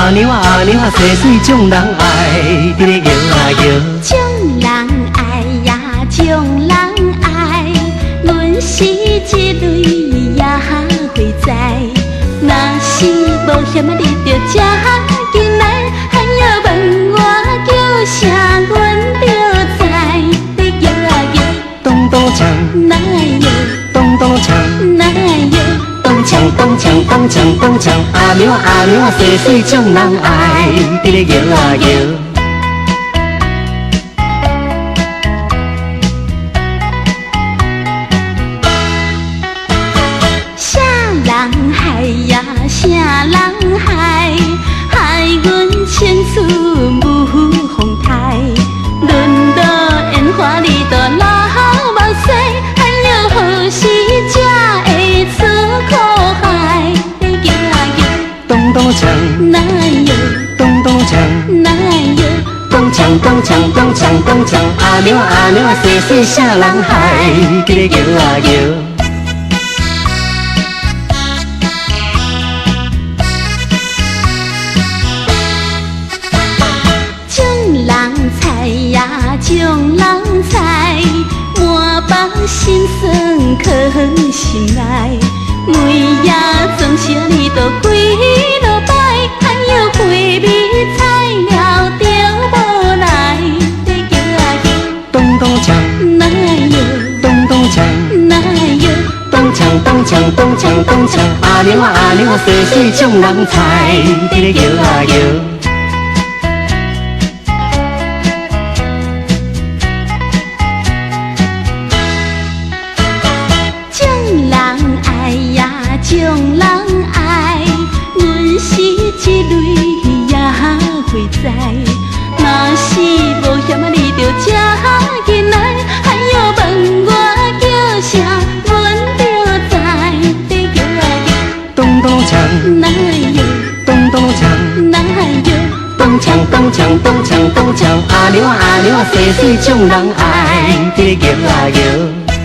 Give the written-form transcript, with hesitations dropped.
阿娘啊阿娘啊，细水将人爱，伫咧摇啊摇。将人爱呀，将人爱，阮是一类也会知。若是无险啊，你着吃进来，还要问我叫啥，阮着知。你摇啊摇，咚咚锵，哪会摇？咚咚锵，哪会摇？咚锵咚锵咚锵咚锵，阿娘啊阿娘啊，细水将人爱，伫咧摇啊摇。人害呀，啥人害？害阮千次无风台。轮到烟花里头老目屎，还要何时才会出苦海？摇啊摇，咚咚锵，哪会摇？咚咚锵，哪会摇？咚锵咚锵咚锵咚锵，阿娘啊阿娘啊，细水啥人害？伫咧摇啊摇。将人猜，满腹心酸藏心内，每夜总是你都几落摆，还要陪你菜鸟着无来，摇啊摇，咚咚锵，哪会摇？咚咚锵，哪会摇？咚锵咚锵咚锵咚锵，阿娘啊阿娘啊，细水将人猜，伫咧摇啊摇。将人爱，阮是一类也会知。若是无险啊，你着吃进来，还要问我叫啥，阮着知。摇啊摇，咚咚锵，哪会摇？咚咚锵，哪会摇？咚锵咚锵咚锵咚锵，阿娘啊阿娘啊，细水将人爱，伫咧摇啊摇。